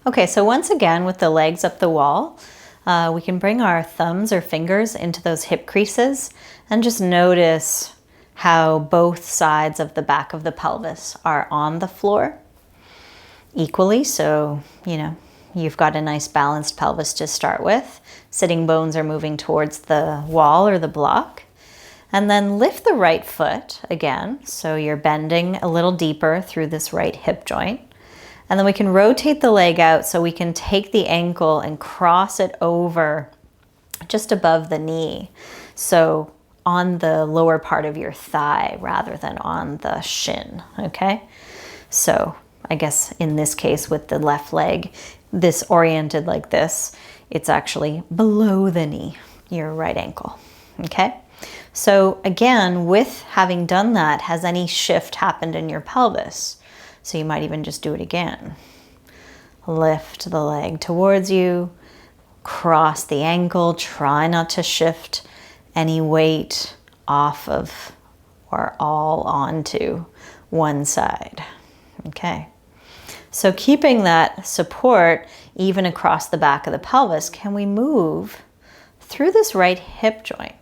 Okay, so once again, with the legs up the wall, we can bring our thumbs or fingers into those hip creases and just notice how both sides of the back of the pelvis are on the floor equally. So, you've got a nice balanced pelvis to start with. Sitting bones are moving towards the wall or the block. And then lift the right foot again. So you're bending a little deeper through this right hip joint. And then we can rotate the leg out so we can take the ankle and cross it over just above the knee. So on the lower part of your thigh rather than on the shin, okay? So I guess in this case with the left leg, this oriented like this, it's actually below the knee, your right ankle, okay? So again, with having done that, has any shift happened in your pelvis? So you might even just do it again. Lift the leg towards you, cross the ankle, try not to shift any weight off of or all onto one side. Okay. So keeping that support even across the back of the pelvis, can we move through this right hip joint?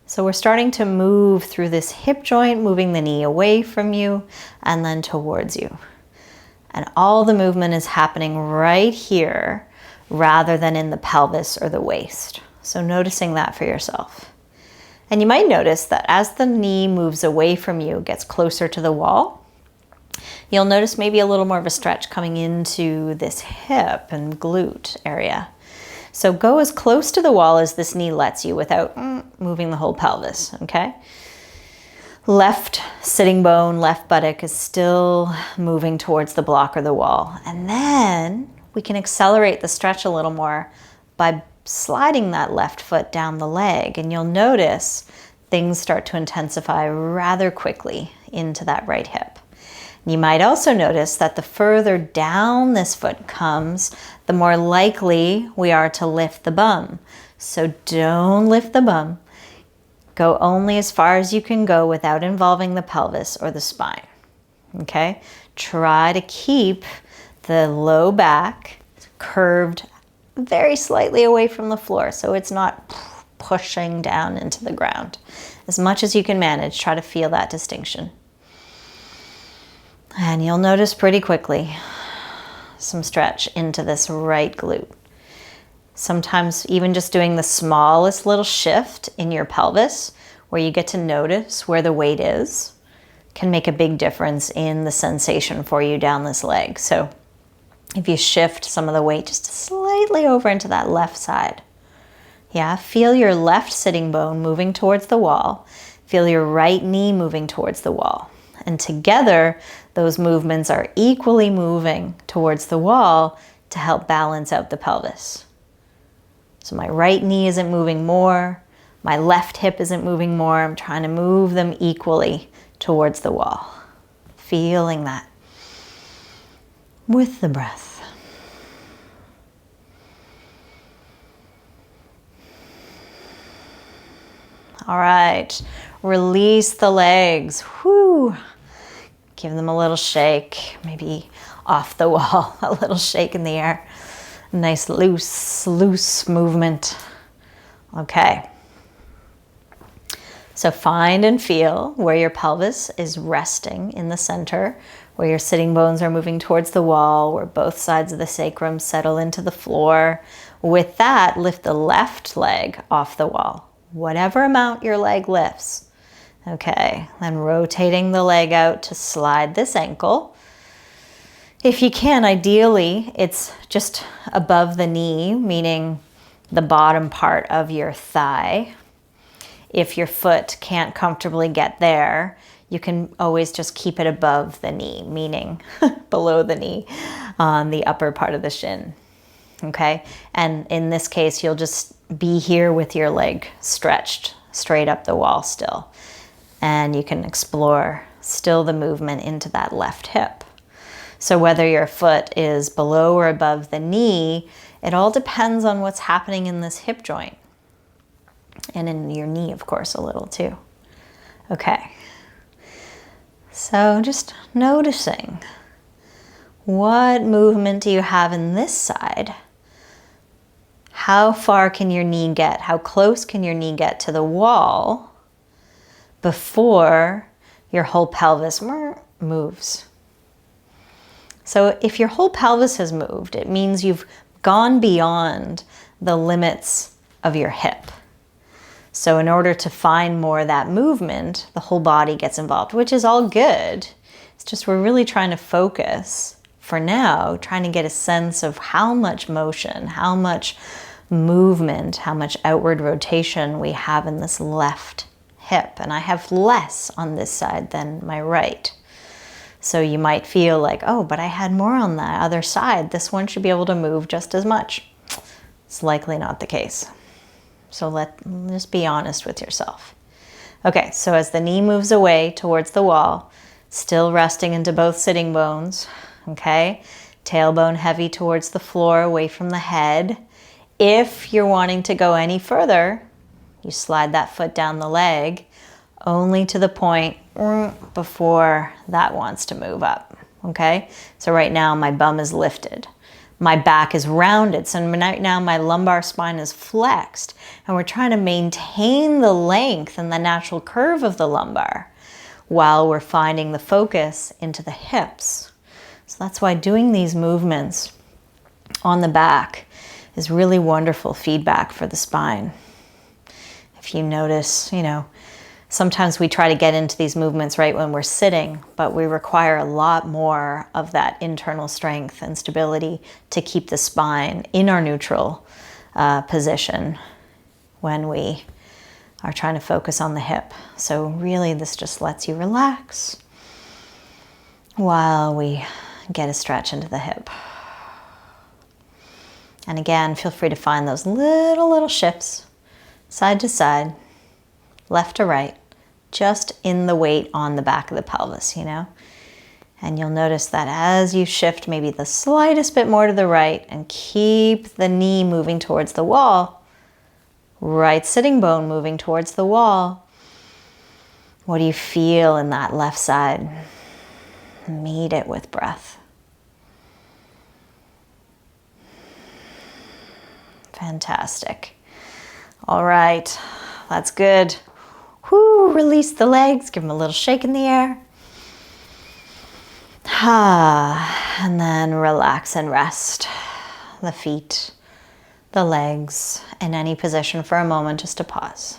So we're starting to move through this hip joint, moving the knee away from you and then towards you. And all the movement is happening right here rather than in the pelvis or the waist. So noticing that for yourself. And you might notice that as the knee moves away from you, gets closer to the wall, you'll notice maybe a little more of a stretch coming into this hip and glute area. So go as close to the wall as this knee lets you without moving the whole pelvis, okay? Left sitting bone, left buttock is still moving towards the block or the wall. And then we can accelerate the stretch a little more by sliding that left foot down the leg. And you'll notice things start to intensify rather quickly into that right hip. You might also notice that the further down this foot comes, the more likely we are to lift the bum. So don't lift the bum. Go only as far as you can go without involving the pelvis or the spine. Okay? Try to keep the low back curved very slightly away from the floor so it's not pushing down into the ground. As much as you can manage, try to feel that distinction. And you'll notice pretty quickly some stretch into this right glute. Sometimes even just doing the smallest little shift in your pelvis where you get to notice where the weight is can make a big difference in the sensation for you down this leg. So if you shift some of the weight just slightly over into that left side, yeah, feel your left sitting bone moving towards the wall. Feel your right knee moving towards the wall. And together, those movements are equally moving towards the wall to help balance out the pelvis. So my right knee isn't moving more, my left hip isn't moving more. I'm trying to move them equally towards the wall. Feeling that with the breath. All right, release the legs. Whew. Give them a little shake, maybe off the wall, a little shake in the air. Nice loose movement. Okay. So find and feel where your pelvis is resting in the center, where your sitting bones are moving towards the wall, where both sides of the sacrum settle into the floor. With that, lift the left leg off the wall, whatever amount your leg lifts. Okay, then rotating the leg out to slide this ankle. If you can, ideally, it's just above the knee, meaning the bottom part of your thigh. If your foot can't comfortably get there, you can always just keep it above the knee, meaning below the knee on the upper part of the shin. Okay, and in this case, you'll just be here with your leg stretched straight up the wall still. And you can explore still the movement into that left hip. So whether your foot is below or above the knee, it all depends on what's happening in this hip joint. And in your knee, of course, a little too. Okay. So just noticing What movement do you have in this side? How far can your knee get? How close can your knee get to the wall before your whole pelvis moves? So if your whole pelvis has moved, it means you've gone beyond the limits of your hip. So in order to find more of that movement, the whole body gets involved, which is all good. It's just we're really trying to focus for now, trying to get a sense of how much motion, how much movement, how much outward rotation we have in this left hip. And I have less on this side than my right. So you might feel like, oh, but I had more on the other side. This one should be able to move just as much. It's likely not the case. So just be honest with yourself. Okay, so as the knee moves away towards the wall, still resting into both sitting bones, okay? Tailbone heavy towards the floor, away from the head. If you're wanting to go any further, you slide that foot down the leg, only to the point before that wants to move up, okay? So right now my bum is lifted. My back is rounded, so right now my lumbar spine is flexed, and we're trying to maintain the length and the natural curve of the lumbar while we're finding the focus into the hips. So that's why doing these movements on the back is really wonderful feedback for the spine. If you notice, sometimes we try to get into these movements right when we're sitting, but we require a lot more of that internal strength and stability to keep the spine in our neutral position when we are trying to focus on the hip. So really this just lets you relax while we get a stretch into the hip. And again, feel free to find those little shifts, side to side, left to right, just in the weight on the back of the pelvis, And you'll notice that as you shift maybe the slightest bit more to the right and keep the knee moving towards the wall, right sitting bone moving towards the wall, what do you feel in that left side? Meet it with breath. Fantastic. All right, that's good. Whoo, release the legs, give them a little shake in the air. And then relax and rest the feet, the legs, in any position for a moment, just to pause.